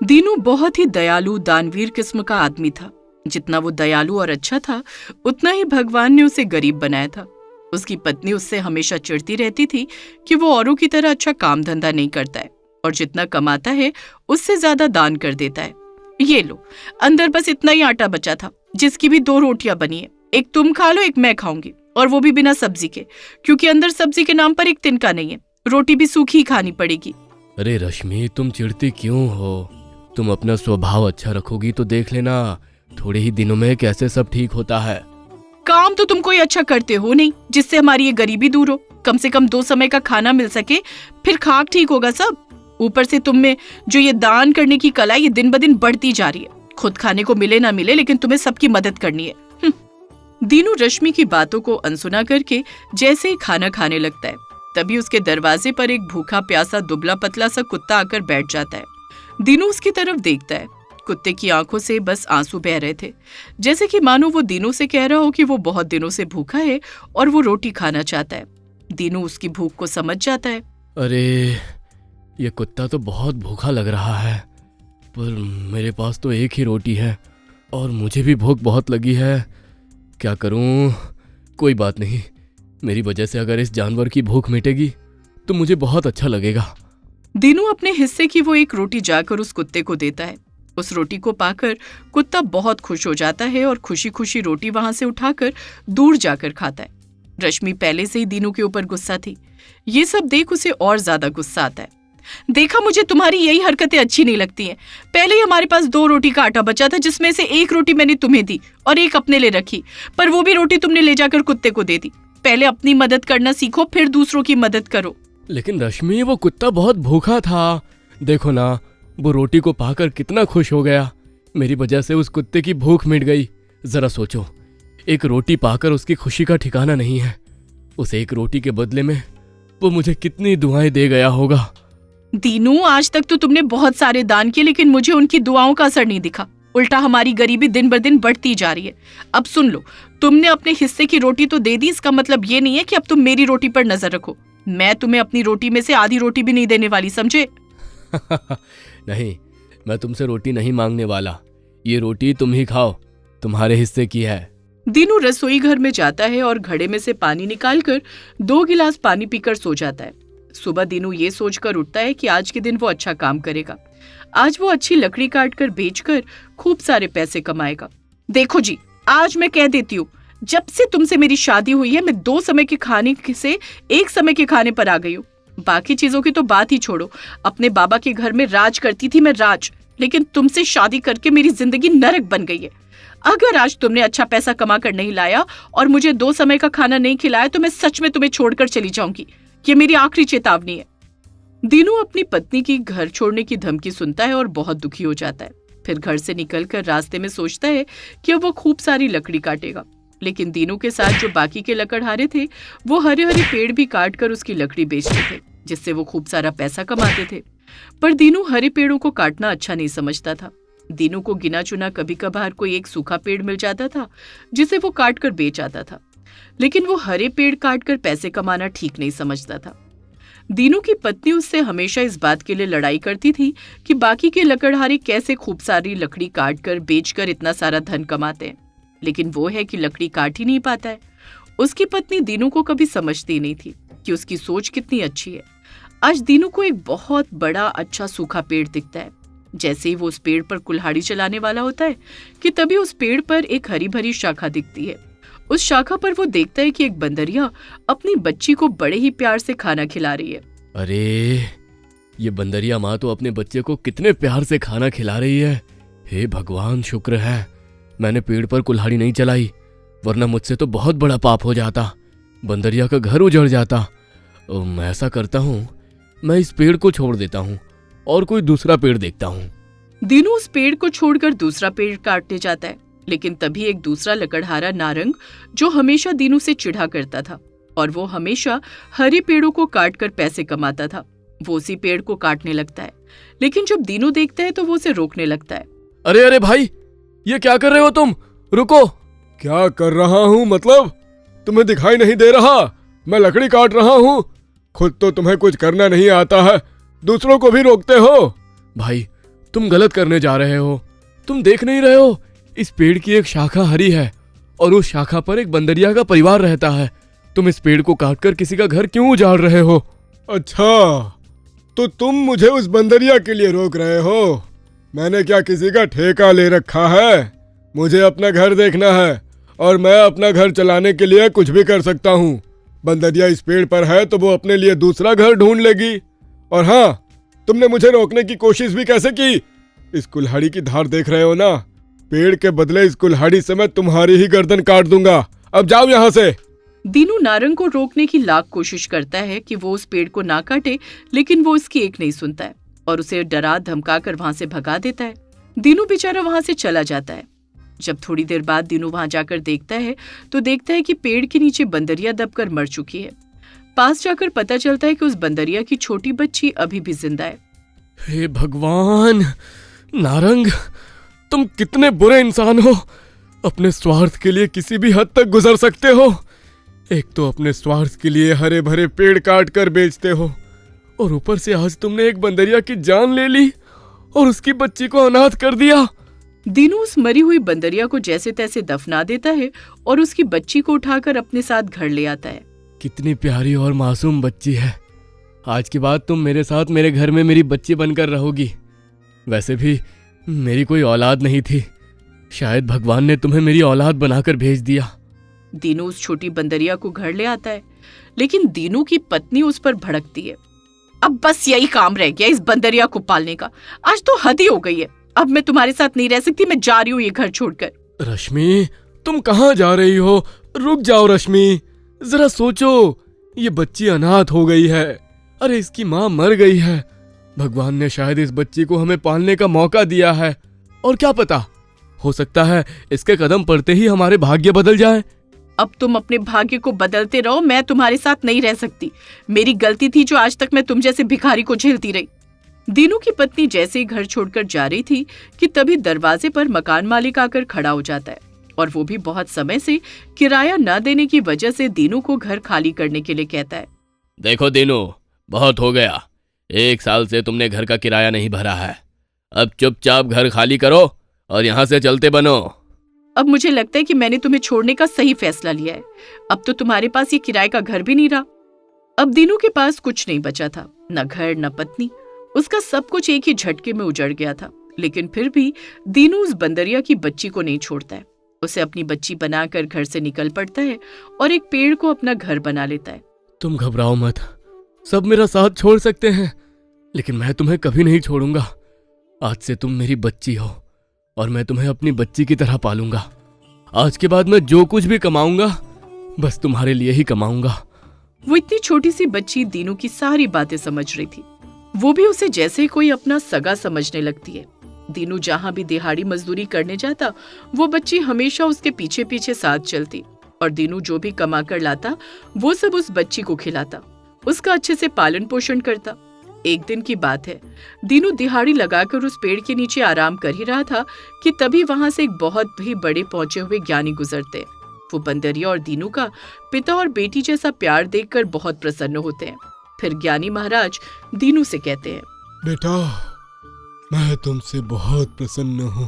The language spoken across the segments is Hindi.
दीनू बहुत ही दयालु दानवीर किस्म का आदमी था। जितना वो दयालु और अच्छा था, उतना ही भगवान ने उसे गरीब बनाया था। उसकी पत्नी उससे हमेशा चिढ़ती रहती थी कि वो औरों की तरह अच्छा काम धंधा नहीं करता है और जितना कमाता है उससे ज्यादा दान कर देता है। ये लो, अंदर बस इतना ही आटा बचा था, जिसकी भी 2 रोटियां बनी है। एक तुम खा लो, एक मैं खाऊंगी, और वो भी बिना सब्जी के, क्योंकि अंदर सब्जी के नाम पर एक तिनका नहीं है। रोटी भी सूखी ही खानी पड़ेगी। अरे रश्मि, तुम चिढ़ती क्यों हो? तुम अपना स्वभाव अच्छा रखोगी तो देख लेना, थोड़े ही दिनों में कैसे सब ठीक होता है। काम तो तुम कोई अच्छा करते हो नहीं जिससे हमारी ये गरीबी दूर हो। कम से कम 2 समय का खाना मिल सके, फिर खाक ठीक होगा सब। ऊपर से तुम में जो ये दान करने की कला, ये दिन ब दिन बढ़ती जा रही है। खुद खाने को मिले ना मिले, लेकिन तुम्हें सबकी मदद करनी है। दीनू रश्मि की बातों को अनसुना करके जैसे ही खाना खाने लगता है, तभी उसके दरवाजे पर एक भूखा प्यासा दुबला पतला सा कुत्ता आकर बैठ जाता है। दीनू उसकी तरफ देखता है। कुत्ते की आंखों से बस आंसू बह रहे थे, जैसे कि मानो वो दीनू से कह रहा हो कि वो बहुत दिनों से भूखा है और वो रोटी खाना चाहता है। दीनू उसकी भूख को समझ जाता है। अरे ये कुत्ता तो बहुत भूखा लग रहा है, पर मेरे पास तो एक ही रोटी है और मुझे भी भूख बहुत लगी है। क्या करूं? कोई बात नहीं, मेरी वजह से अगर इस जानवर की भूख मिटेगी तो मुझे बहुत अच्छा लगेगा। दीनू अपने हिस्से की वो एक रोटी जाकर उस कुत्ते को देता है। उस रोटी को पाकर कुत्ता बहुत खुश हो जाता है और खुशी खुशी रोटी वहां से उठाकर दूर जाकर खाता है। रश्मि पहले से ही दीनू के ऊपर गुस्सा थी। ये सब देख उसे और ज्यादा गुस्सा आता है। देखा, मुझे तुम्हारी यही हरकतें अच्छी नहीं लगती हैं। पहले ही हमारे पास 2 रोटी का आटा बचा था, जिसमें से एक रोटी मैंने तुम्हें दी और एक अपने लिए रखी, पर वो भी रोटी तुमने ले जाकर कुत्ते को दे दी। पहले अपनी मदद करना सीखो, फिर दूसरों की मदद करो। लेकिन रश्मि, वो कुत्ता बहुत भूखा था। देखो ना, वो रोटी को पाकर कितना खुश हो गया। मेरी वजह से उस कुत्ते की भूख मिट गई। जरा सोचो, एक रोटी पाकर उसकी खुशी का ठिकाना नहीं है। उस एक रोटी के बदले में वो मुझे कितनी दुआएं दे गया होगा। दीनू, आज तक तो तुमने बहुत सारे दान किए, लेकिन मुझे उनकी दुआओं का असर नहीं दिखा। उल्टा हमारी गरीबी दिन ब दिन बढ़ती जा रही है। अब सुन लो, तुमने अपने हिस्से की रोटी तो दे दी, इसका मतलब ये नहीं है कि अब तुम मेरी रोटी पर नजर रखो। मैं तुम्हें अपनी रोटी में से आधी रोटी भी नहीं देने वाली, समझे? नहीं, मैं तुमसे रोटी नहीं मांगने वाला। ये रोटी तुम ही खाओ, तुम्हारे हिस्से की है। दीनू रसोई घर में जाता है और घड़े में से पानी निकालकर 2 गिलास पानी पीकर सो जाता है। सुबह दीनू ये सोचकर उठता है कि आज के दिन वो अच्छा काम करेगा। आज वो अच्छी लकड़ी काटकर बेचकर खूब सारे पैसे कमाएगा। देखो जी, आज मैं कह देती हूँ, जब से तुमसे मेरी शादी हुई है, मैं 2 समय के खाने से 1 समय के खाने पर आ गई हूँ। बाकी चीजों की तो बात ही छोड़ो। अपने बाबा के घर में राज करती थी मैं, राज, लेकिन तुमसे शादी करके मेरी जिंदगी नरक बन गई है। अगर आज तुमने अच्छा पैसा कमा कर नहीं लाया और मुझे 2 समय का खाना नहीं खिलाया, तो मैं सच में तुम्हें छोड़कर चली जाऊंगी। ये मेरी आखिरी चेतावनी है। दीनू अपनी पत्नी की घर छोड़ने की धमकी सुनता है और बहुत दुखी हो जाता है। फिर घर से निकलकर रास्ते में सोचता है कि अब वो खूब सारी लकड़ी काटेगा। लेकिन दीनू के साथ जो बाकी के लकड़हारे थे, वो हरे हरे पेड़ भी काट कर उसकी लकड़ी बेचते थे, जिससे वो खूब सारा पैसा कमाते थे। पर दीनू हरे पेड़ों को काटना अच्छा नहीं समझता था। दीनू को गिना चुना कभी कभार कोई एक सूखा पेड़ मिल जाता था, जिसे वो काट कर बेच आता था, लेकिन वो हरे पेड़ काट कर पैसे कमाना ठीक नहीं समझता था। दीनू की पत्नी उससे हमेशा इस बात के लिए लड़ाई करती थी कि बाकी के लकड़हारे कैसे खूब सारी लकड़ी काट कर बेचकर इतना सारा धन कमाते हैं, लेकिन वो है कि लकड़ी काट ही नहीं पाता है। उसकी पत्नी दीनू को कभी समझती नहीं थी कि उसकी सोच कितनी अच्छी है। आज दीनू को एक बहुत बड़ा अच्छा सूखा पेड़ दिखता है। जैसे ही वो उस पेड़ पर कुल्हाड़ी चलाने वाला होता है कि तभी उस पेड़ पर एक हरी भरी शाखा दिखती है। उस शाखा पर वो देखता है कि एक बंदरिया अपनी बच्ची को बड़े ही प्यार से खाना खिला रही है। अरे ये बंदरिया माँ तो अपने बच्चे को कितने प्यार से खाना खिला रही है। हे भगवान, शुक्र है मैंने पेड़ पर कुल्हाड़ी नहीं चलाई, वरना मुझसे तो बहुत बड़ा पाप हो जाता। बंदरिया का घर उजड़ जाता। मैं ऐसा करता हूँ, मैं इस पेड़ को छोड़ देता हूँ और कोई दूसरा पेड़ देखता हूँ। दीनू उस पेड़ को छोड़कर दूसरा पेड़ काटने जाता है, लेकिन तभी एक दूसरा लकड़हारा नारंग, जो हमेशा दीनू से चिढ़ा करता था और वो हमेशा हरे पेड़ों को काटकर पैसे कमाता था, वो उसी पेड़ को काटने लगता है। लेकिन जब दीनू देखता है तो वो उसे रोकने लगता है। अरे अरे भाई, ये क्या कर रहे हो तुम? रुको। क्या कर रहा हूँ मतलब? तुम्हें दिखाई नहीं दे रहा? मैं लकड़ी काट रहा हूँ। खुद तो तुम्हें कुछ करना नहीं आता है, दूसरों को भी रोकते हो। भाई तुम गलत करने जा रहे हो। तुम देख नहीं रहे हो, इस पेड़ की एक शाखा हरी है और उस शाखा पर एक बंदरिया का परिवार रहता है। तुम इस पेड़ को काटकर किसी का घर क्यों उजाड़ रहे हो? अच्छा, तो तुम मुझे उस बंदरिया के लिए रोक रहे हो? मैंने क्या किसी का ठेका ले रखा है? मुझे अपना घर देखना है और मैं अपना घर चलाने के लिए कुछ भी कर सकता हूँ। बंदरिया इस पेड़ पर है तो वो अपने लिए दूसरा घर ढूंढ लेगी। और हाँ, तुमने मुझे रोकने की कोशिश भी कैसे की? इस कुल्हाड़ी की धार देख रहे हो ना? पेड़ के बदले इस कुल्हाड़ी से मैं तुम्हारी ही गर्दन काट दूंगा। अब जाओ यहाँ से। दीनू नारंग को रोकने की लाख कोशिश करता है कि वो उस पेड़ को ना काटे, लेकिन वो उसकी एक नहीं सुनता है और उसे डरा धमका कर वहां से भगा देता है। दीनू बेचारा वहां से चला जाता है। जब थोड़ी देर बाद दीनू वहां जाकर देखता है तो देखता है कि पेड़ के नीचे बंदरिया दबकर मर चुकी है। पास जाकर पता चलता है कि उस बंदरिया की छोटी बच्ची अभी भी जिंदा है। हे भगवान, नारंग, तुम कितने बुरे इंसान हो। अपने स्वार्थ के लिए किसी भी हद तक गुजर सकते हो। एक तो अपने स्वार्थ के लिए हरे भरे पेड़ काट कर बेचते हो और ऊपर से आज तुमने एक बंदरिया की जान ले ली और उसकी बच्ची को अनाथ कर दिया। दीनू उस मरी हुई बंदरिया को जैसे तैसे दफना देता है और उसकी बच्ची को उठाकर अपने साथ घर ले आता है। कितनी प्यारी और मासूम बच्ची है। आज के बाद तुम मेरे साथ मेरे घर में मेरी बच्ची बनकर रहोगी। वैसे भी मेरी कोई औलाद नहीं थी, शायद भगवान ने तुम्हें मेरी औलाद बनाकर भेज दिया। दीनू उस छोटी बंदरिया को घर ले आता है, लेकिन दीनू की पत्नी उस पर भड़कती है। अब बस यही काम रह गया इस बंदरिया को पालने का। आज तो हद ही हो गई है। अब मैं तुम्हारे साथ नहीं रह सकती। मैं जा रही हूँ ये घर छोड़कर। रश्मि, तुम कहाँ जा रही हो? रुक जाओ रश्मि, जरा सोचो। ये बच्ची अनाथ हो गई है। अरे इसकी माँ मर गई है। भगवान ने शायद इस बच्ची को हमें पालने का मौका दिया है और क्या पता, हो सकता है इसके कदम पड़ते ही हमारे भाग्य बदल जाए। अब तुम अपने भाग्य को बदलते रहो। मैं तुम्हारे साथ नहीं रह सकती। मेरी गलती थी जो आज तक मैं तुम जैसे भिखारी को झेलती रही। दीनू की पत्नी जैसे ही घर छोड़कर जा रही थी कि तभी दरवाजे पर मकान मालिक आकर खड़ा हो जाता है और वो भी बहुत समय से किराया न देने की वजह से दीनू को घर खाली करने के लिए कहता है। देखो दीनू, बहुत हो गया। 1 साल से तुमने घर का किराया नहीं भरा है। अब चुपचाप घर खाली करो और यहाँ से चलते बनो। अब मुझे लगता है कि मैंने तुम्हें छोड़ने का सही फैसला लिया है। अब तो तुम्हारे पास ये किराए का घर भी नहीं रहा। अब दीनू के पास कुछ नहीं बचा था, न घर न पत्नी। उसका सब कुछ एक ही झटके में उजड़ गया था। लेकिन फिर भी दीनू उस बंदरिया की बच्ची को नहीं छोड़ता है। उसे अपनी बच्ची बनाकर घर से निकल पड़ता है और एक पेड़ को अपना घर बना लेता है। तुम घबराओ मत, सब मेरा साथ छोड़ सकते हैं, लेकिन मैं तुम्हें कभी नहीं छोड़ूंगा। आज से तुम मेरी बच्ची हो और मैं तुम्हें अपनी बच्ची की तरह पालूंगा। आज के बाद मैं जो कुछ भी कमाऊंगा बस तुम्हारे लिए ही कमाऊंगा। वो इतनी छोटी सी बच्ची दीनू की सारी बातें समझ रही थी। वो भी उसे जैसे कोई अपना सगा समझने लगती है। दीनू जहाँ भी दिहाड़ी मजदूरी करने जाता, वो बच्ची हमेशा उसके पीछे पीछे साथ चलती और दीनू जो भी कमा कर लाता वो सब उस बच्ची को खिलाता, उसका अच्छे से पालन पोषण करता। एक दिन की बात है, दीनू दिहाड़ी लगाकर उस पेड़ के नीचे आराम कर ही रहा था कि तभी वहां से एक बहुत ही बड़े पहुंचे हुए ज्ञानी गुजरते। वो बंदरिया और दीनू का पिता और बेटी जैसा प्यार देखकर बहुत प्रसन्न होते हैं। फिर ज्ञानी महाराज दीनू से कहते हैं, बेटा, मैं तुमसे बहुत प्रसन्न हूँ।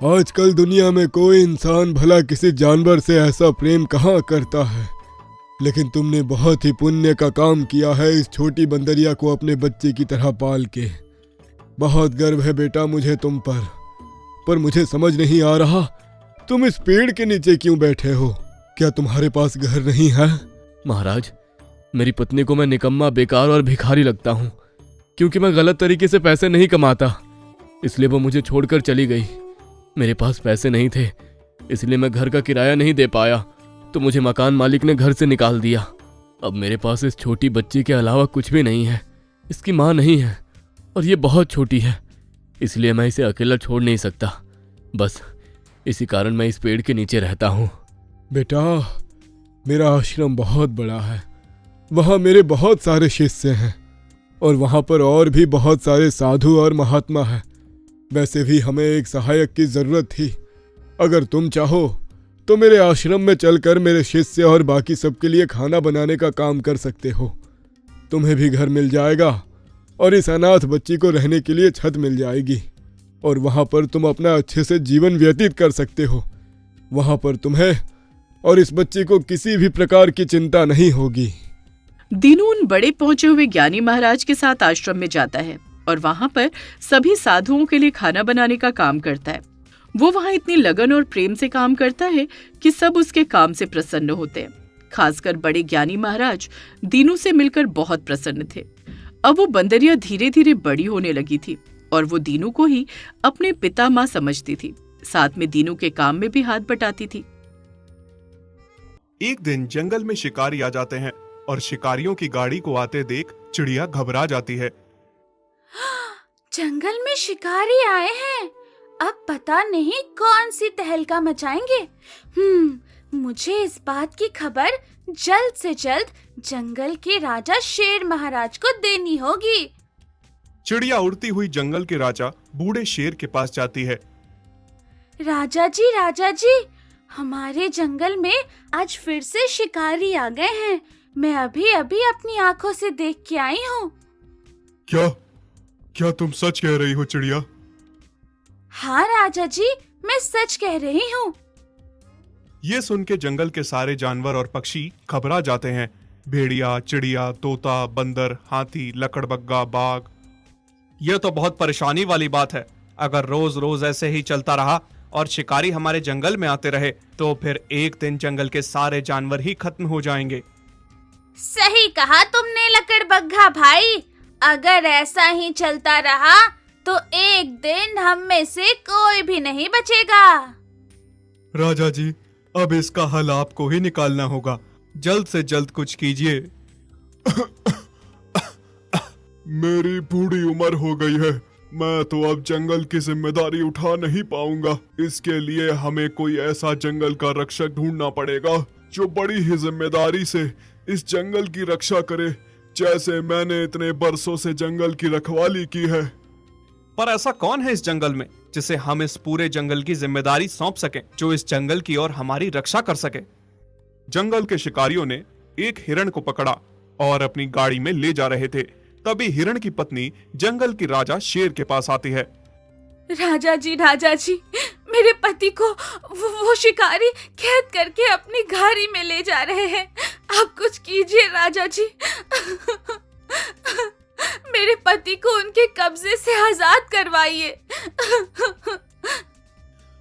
आजकल दुनिया में कोई इंसान भला किसी जानवर से ऐसा प्रेम कहाँ करता है, लेकिन तुमने बहुत ही पुण्य का काम किया है इस छोटी बंदरिया को अपने बच्चे की तरह पाल के। बहुत गर्व है बेटा मुझे तुम पर मुझे समझ नहीं आ रहा तुम इस पेड़ के नीचे क्यों बैठे हो? क्या तुम्हारे पास घर नहीं है? महाराज, मेरी पत्नी को मैं निकम्मा, बेकार और भिखारी लगता हूँ क्योंकि मैं गलत तरीके से पैसे नहीं कमाता, इसलिए वो मुझे छोड़कर चली गई। मेरे पास पैसे नहीं थे, इसलिए मैं घर का किराया नहीं दे पाया, तो मुझे मकान मालिक ने घर से निकाल दिया। अब मेरे पास इस छोटी बच्ची के अलावा कुछ भी नहीं है। इसकी माँ नहीं है और ये बहुत छोटी है, इसलिए मैं इसे अकेला छोड़ नहीं सकता। बस इसी कारण मैं इस पेड़ के नीचे रहता हूँ। बेटा, मेरा आश्रम बहुत बड़ा है, वहाँ मेरे बहुत सारे शिष्य हैं और वहाँ पर और भी बहुत सारे साधु और महात्मा हैं। वैसे भी हमें एक सहायक की ज़रूरत थी। अगर तुम चाहो तो मेरे आश्रम में चलकर मेरे शिष्य और बाकी सबके लिए खाना बनाने का काम कर सकते हो। तुम्हें भी घर मिल जाएगा और इस अनाथ बच्ची को रहने के लिए छत मिल जाएगी और वहां पर तुम अपना अच्छे से जीवन व्यतीत कर सकते हो। वहां पर तुम्हें और इस बच्ची को किसी भी प्रकार की चिंता नहीं होगी। दीनू उन बड़े पहुंचे हुए ज्ञानी महाराज के साथ आश्रम में जाता है और वहां पर सभी साधुओं के लिए खाना बनाने का काम करता है। वो वहां इतनी लगन और प्रेम से काम करता है कि सब उसके काम से प्रसन्न होते हैं। खासकर बड़े ज्ञानी महाराज दीनू से मिलकर बहुत प्रसन्न थे। अब वो बंदरिया धीरे धीरे बड़ी होने लगी थी और वो दीनू को ही अपने पिता माँ समझती थी। साथ में दीनू के काम में भी हाथ बटाती थी। एक दिन जंगल में शिकारी आ जाते हैं और शिकारियों की गाड़ी को आते देख चिड़िया घबरा जाती है। जंगल में शिकारी आए हैं, अब पता नहीं कौन सी तहलका मचाएंगे। मुझे इस बात की खबर जल्द से जल्द जंगल के राजा शेर महाराज को देनी होगी। चिड़िया उड़ती हुई जंगल के राजा बूढ़े शेर के पास जाती है। राजा जी, हमारे जंगल में आज फिर से शिकारी आ गए हैं। मैं अभी अभी अपनी आंखों से देख के आई हूँ। क्या तुम सच कह रही हो चिड़िया? हाँ राजा जी, मैं सच कह रही हूँ। ये सुन के जंगल के सारे जानवर और पक्षी घबरा जाते हैं। भेड़िया, चिड़िया, तोता, बंदर, हाथी, लकड़बग्गा, बाघ। यह तो बहुत परेशानी वाली बात है। अगर रोज रोज ऐसे ही चलता रहा और शिकारी हमारे जंगल में आते रहे तो फिर एक दिन जंगल के सारे जानवर ही खत्म हो जाएंगे। सही कहा तुमने लकड़बग्घा भाई। अगर ऐसा ही चलता रहा तो एक दिन हम में से कोई भी नहीं बचेगा। राजा जी, अब इसका हल आपको ही निकालना होगा। जल्द से जल्द कुछ कीजिए। मेरी बूढ़ी उम्र हो गई है, मैं तो अब जंगल की जिम्मेदारी उठा नहीं पाऊंगा। इसके लिए हमें कोई ऐसा जंगल का रक्षक ढूंढना पड़ेगा जो बड़ी ही जिम्मेदारी से इस जंगल की रक्षा करे, जैसे मैंने इतने बरसों से जंगल की रखवाली की है। पर ऐसा कौन है इस जंगल में जिसे हम इस पूरे जंगल की जिम्मेदारी सौंप सकें, जो इस जंगल की और हमारी रक्षा कर सके? जंगल के शिकारियों ने एक हिरण को पकड़ा और अपनी गाड़ी में ले जा रहे थे। तभी हिरण की पत्नी जंगल की राजा शेर के पास आती है। राजा जी, मेरे पति को वो शिकारी कैद करके अपनी गाड़ी में ले जा रहे हैं। आप कुछ कीजिए राजा जी। मेरे पति को उनके कब्जे से आजाद करवाइए।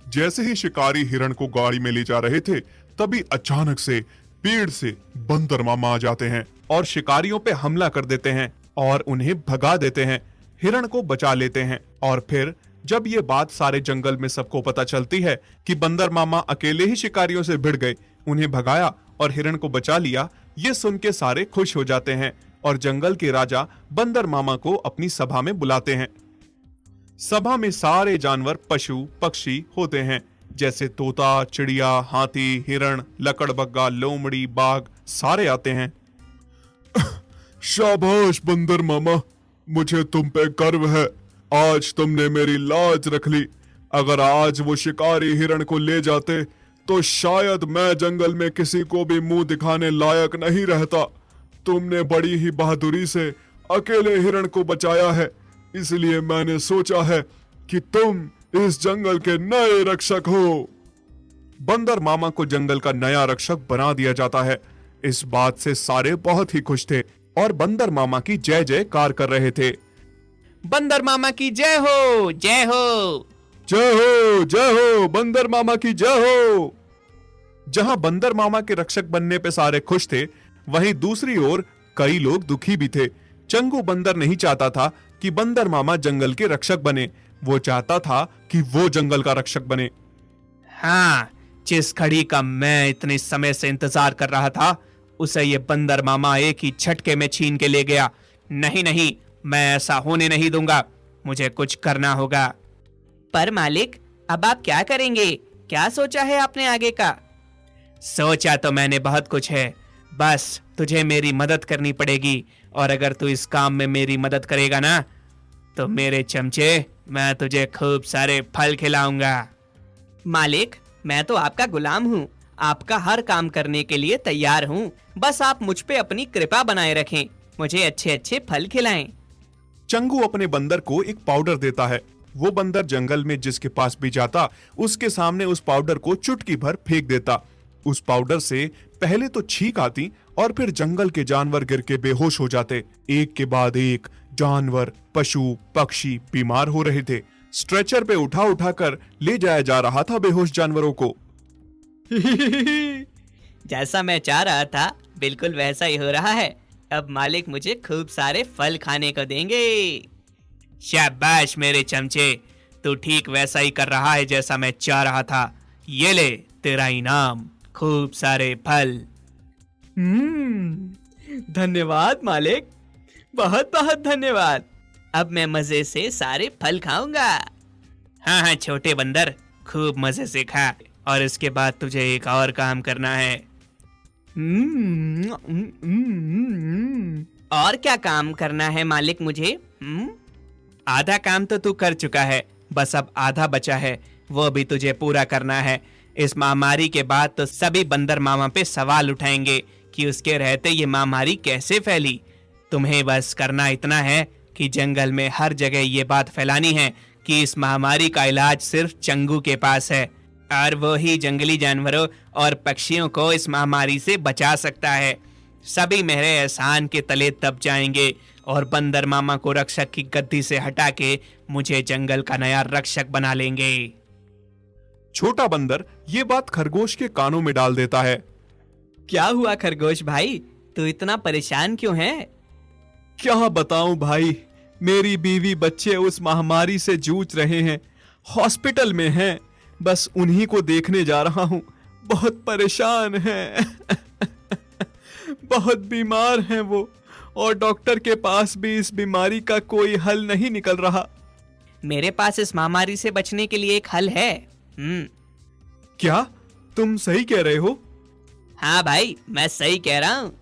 जैसे ही शिकारी हिरण को गाड़ी में ले जा रहे थे, तभी अचानक से पेड़ से बंदर मामा आ जाते हैं और शिकारियों पे हमला कर देते हैं और उन्हें भगा देते हैं। हिरण को बचा लेते हैं और फिर जब ये बात सारे जंगल में सबको पता चलती है कि बंदर मामा अकेले ही शिकारियों से भिड़ गए, उन्हें भगाया और हिरण को बचा लिया, ये सुन के सारे खुश हो जाते हैं और जंगल के राजा बंदर मामा को अपनी सभा में बुलाते हैं। सभा में सारे जानवर, पशु, पक्षी होते हैं, जैसे तोता, चिड़िया, हाथी, हिरण, लकड़बग्गा, लोमड़ी, बाघ, सारे आते हैं। शाबाश बंदर मामा, मुझे तुम पे गर्व है। आज तुमने मेरी लाज रख ली। अगर आज वो शिकारी हिरण को ले जाते तो शायद मैं जंगल में किसी को भी मुंह दिखाने लायक नहीं रहता। तुमने बड़ी ही बहादुरी से अकेले हिरण को बचाया है, इसलिए मैंने सोचा है कि तुम इस जंगल के नए रक्षक हो। बंदर मामा को जंगल का नया रक्षक बना दिया जाता है। इस बात से सारे बहुत ही खुश थे और बंदर मामा की जय जयकार कर रहे थे। बंदर मामा की जय हो, जय हो, जय हो, जय हो, बंदर मामा की जय हो। जहां बंदर मामा के रक्षक बनने पे सारे खुश थे, वहीं दूसरी ओर कई लोग दुखी भी थे। चंगू बंदर नहीं चाहता था कि बंदर मामा जंगल के रक्षक बने, वो चाहता था कि वो जंगल का रक्षक बने। हाँ, जिस घड़ी का मैं इतने समय से इंतजार कर रहा था, उसे ये बंदर मामा एक ही झटके में छीन के ले गया। नहीं, मैं ऐसा होने नहीं दूंगा, मुझे कुछ करना होगा। पर मालिक, अब आप क्या करेंगे? क्या सोचा है आपने आगे का? सोचा तो मैंने बहुत कुछ है, बस तुझे मेरी मदद करनी पड़ेगी, और अगर तू इस काम में मेरी मदद करेगा ना, तो मेरे चमचे, मैं तुझे खूब सारे फल खिलाऊंगा। मालिक, मैं तो आपका गुलाम हूँ, आपका हर काम करने के लिए तैयार हूँ। बस आप मुझ पे अपनी कृपा बनाए रखें, मुझे अच्छे अच्छे फल खिलाएं। चंगू अपने बंदर को एक पाउडर देता है। वो बंदर जंगल में जिसके पास भी जाता उसके सामने उस पाउडर को चुटकी भर फेंक देता। उस पाउडर से पहले तो छींक आती और फिर जंगल के जानवर गिर के बेहोश हो जाते। एक के बाद एक जानवर, पशु, पक्षी बीमार हो रहे थे। स्ट्रेचर पे उठा उठा कर ले जाया जा रहा था बेहोश जानवरों को। जैसा मैं चाह रहा था बिल्कुल वैसा ही हो रहा है। अब मालिक मुझे खूब सारे फल खाने को देंगे। शाबाश मेरे चमचे, तू ठीक वैसा ही कर रहा है जैसा मैं चाह रहा था। ये ले तेरा इनाम, खूब सारे फल। धन्यवाद मालिक, बहुत बहुत धन्यवाद। अब मैं मजे से सारे फल खाऊंगा। हाँ हाँ छोटे बंदर, खूब मजे से खा। और इसके बाद तुझे एक और काम करना है। और क्या काम करना है मालिक मुझे? आधा काम तो तू कर चुका है, बस अब आधा बचा है, वो भी तुझे पूरा करना है। इस महामारी के बाद तो सभी बंदर मामा पे सवाल उठाएंगे कि उसके रहते ये महामारी कैसे फैली। तुम्हें बस करना इतना है कि जंगल में हर जगह ये बात फैलानी है कि इस महामारी का इलाज सिर्फ चंगू के पास है, और वो ही जंगली जानवरों और पक्षियों को इस महामारी से बचा सकता है। सभी मेरे एहसान के तले दब जाएंगे और बंदर मामा को रक्षक की गद्दी से हटा के मुझे जंगल का नया रक्षक बना लेंगे। छोटा बंदर ये बात खरगोश के कानों में डाल देता है। क्या हुआ खरगोश भाई, तू इतना परेशान क्यों है? क्या बताऊं भाई, मेरी बीवी बच्चे उस महामारी से जूझ रहे हैं, हॉस्पिटल में हैं। बस उन्हीं को देखने जा रहा हूं। बहुत परेशान हैं। बहुत बीमार हैं वो, और डॉक्टर के पास भी इस बीमारी का कोई हल नहीं निकल रहा। मेरे पास इस महामारी से बचने के लिए एक हल है। क्या तुम सही कह रहे हो? हाँ भाई, मैं सही कह रहा हूँ।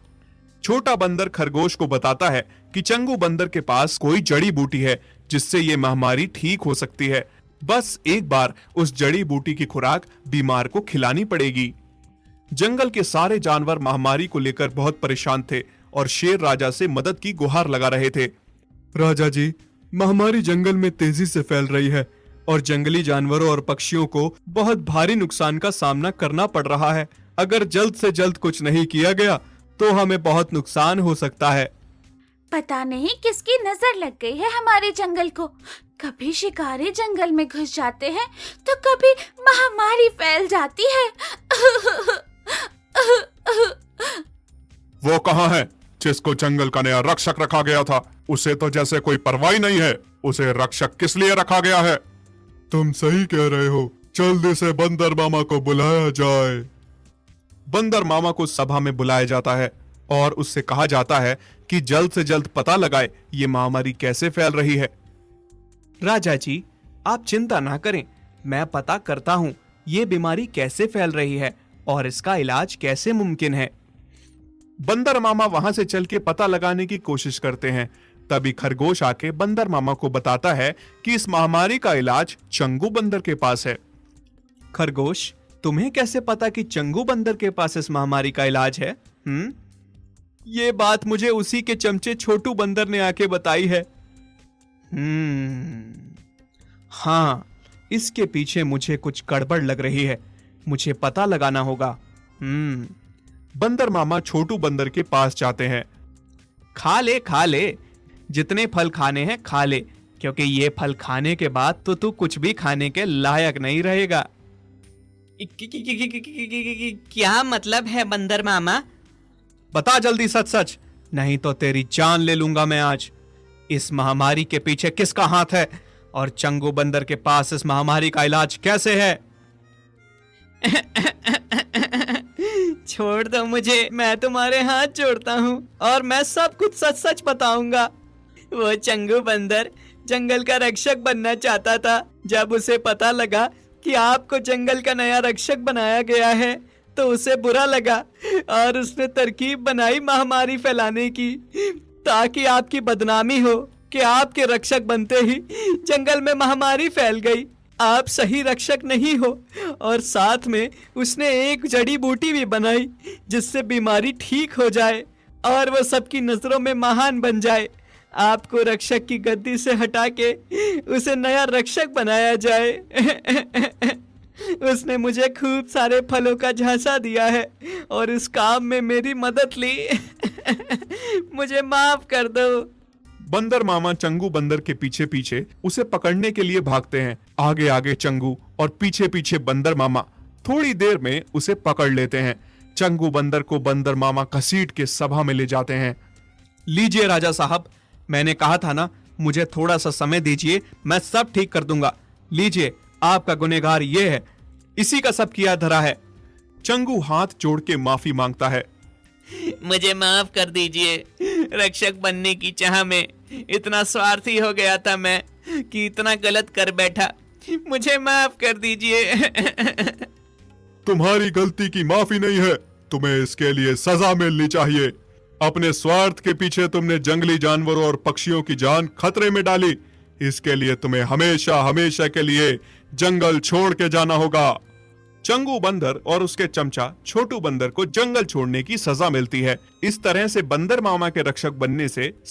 छोटा बंदर खरगोश को बताता है कि चंगू बंदर के पास कोई जड़ी बूटी है जिससे ये महामारी ठीक हो सकती है। बस एक बार उस जड़ी बूटी की खुराक बीमार को खिलानी पड़ेगी। जंगल के सारे जानवर महामारी को लेकर बहुत परेशान थे और शेर राजा से मदद की गुहार लगा रहे थे। राजा जी, महामारी जंगल में तेजी से फैल रही है और जंगली जानवरों और पक्षियों को बहुत भारी नुकसान का सामना करना पड़ रहा है। अगर जल्द से जल्द कुछ नहीं किया गया तो हमें बहुत नुकसान हो सकता है। पता नहीं किसकी नजर लग गई है हमारे जंगल को। कभी शिकारी जंगल में घुस जाते हैं तो कभी महामारी फैल जाती है। वो कहाँ है जिसको जंगल का नया रक्षक रखा गया था? उसे तो जैसे कोई परवाह नहीं है। उसे रक्षक किस लिए रखा गया है? तुम सही कह रहे हो, जल्दी से बंदर मामा को बुलाया जाए। बंदर मामा को सभा में बुलाया जाता है और उससे कहा जाता है कि जल्द से जल्द पता लगाए ये महामारी कैसे फैल रही है। राजा जी, आप चिंता ना करें, मैं पता करता हूँ ये बीमारी कैसे फैल रही है और इसका इलाज कैसे मुमकिन है। बंदर मामा वहां से चल के पता लगाने की कोशिश करते हैं। तभी खरगोश आके बंदर मामा को बताता है कि इस महामारी का इलाज चंगू बंदर के पास है। खरगोश, तुम्हें कैसे पता कि चंगू बंदर के पास इस महामारी का इलाज है? ये बात मुझे उसी के चमचे छोटू बंदर ने आके बताई है। हाँ, इसके पीछे मुझे कुछ गड़बड़ लग रही है, मुझे पता लगाना होगा। बंदर मामा छोटू बंदर के पास जाते हैं। खा ले, जितने फल खाने हैं खा ले, क्योंकि ये फल खाने के बाद तो तू कुछ भी खाने के लायक नहीं रहेगा। क्या मतलब है बंदर मामा? बता जल्दी सच सच, नहीं तो तेरी जान ले लूंगा मैं आज। इस महामारी के पीछे किसका हाथ है और चंगू बंदर के पास इस महामारी का इलाज कैसे है? छोड़ दो मुझे, मैं तुम्हारे हाथ जोड़ता हूँ और मैं सब कुछ सच सच बताऊंगा। वो चंगू बंदर जंगल का रक्षक बनना चाहता था। जब उसे पता लगा कि आपको जंगल का नया रक्षक बनाया गया है तो उसे बुरा लगा और उसने तरकीब बनाई महामारी फैलाने की, ताकि आपकी बदनामी हो कि आपके रक्षक बनते ही जंगल में महामारी फैल गई। आप सही रक्षक नहीं हो। और साथ में उसने एक जड़ी बूटी भी बनाई जिससे बीमारी ठीक हो जाए और वो सबकी नजरों में महान बन जाए। आपको रक्षक की गद्दी से हटा के उसे नया रक्षक बनाया जाए। उसने मुझे खूब सारे फलों का झांसा दिया है और इस काम में मेरी मदद ली। मुझे माफ कर दो। बंदर मामा चंगू बंदर के पीछे पीछे उसे पकड़ने के लिए भागते हैं। आगे आगे चंगू और पीछे पीछे बंदर मामा थोड़ी देर में उसे पकड़ लेते हैं। चंगू बंदर को बंदर मामा घसीट के सभा में ले जाते हैं। लीजिए राजा साहब, मैंने कहा था ना, मुझे थोड़ा सा समय दीजिए, मैं सब ठीक कर दूंगा। लीजिए, आपका गुनहगार ये है, इसी का सब किया धरा है। चंगू हाथ जोड़ के माफी मांगता है। मुझे माफ कर दीजिए। रक्षक बनने की चाह में इतना स्वार्थी हो गया था मैं कि इतना गलत कर बैठा। मुझे माफ कर दीजिए। तुम्हारी गलती की माफी नहीं है, तुम्हें इसके लिए सजा मिलनी चाहिए। अपने स्वार्थ के पीछे तुमने जंगली जानवरों और पक्षियों की जान खतरे में डाली। इसके लिए तुम्हें हमेशा हमेशा के लिए जंगल छोड़ के जाना होगा। चंगू बंदर और उसके चमचा छोटू बंदर को जंगल छोड़ने की सजा मिलती है। इस तरह से बंदर मामा के रक्षक बनने से